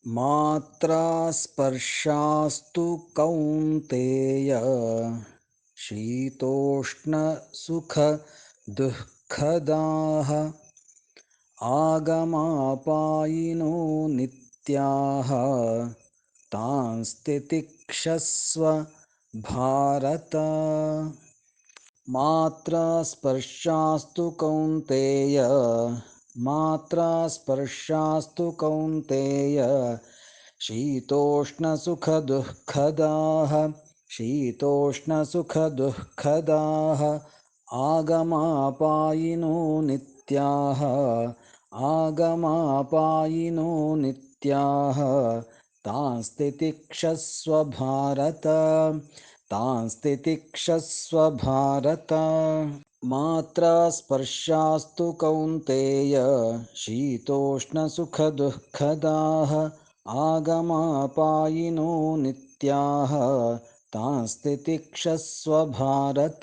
मात्रा स्पर्शास्तु कौन्तेय शीतोष्णसुखदुःखदाः आगमापायिनो नित्याः तांस्तितिक्षस्व भारत। मात्रा स्पर्शास्तु कौन्तेय मात्रा स्पर्शास्तु कौन्तेय शीतोष्णसुखदुःखदाः शीतोष्णसुखदुःखदाः आगमापायिनो नित्याः आगमापायिनो नित्याः तांस्तितिक्षस्व भारत तांस्तितिक्षस्व भारत। मात्रा स्पर्शास्तु कौन्तेय शीतोष्णसुखदुःखदाः आगमापायिनो नित्याः तांस्तितिक्षस्व भारत।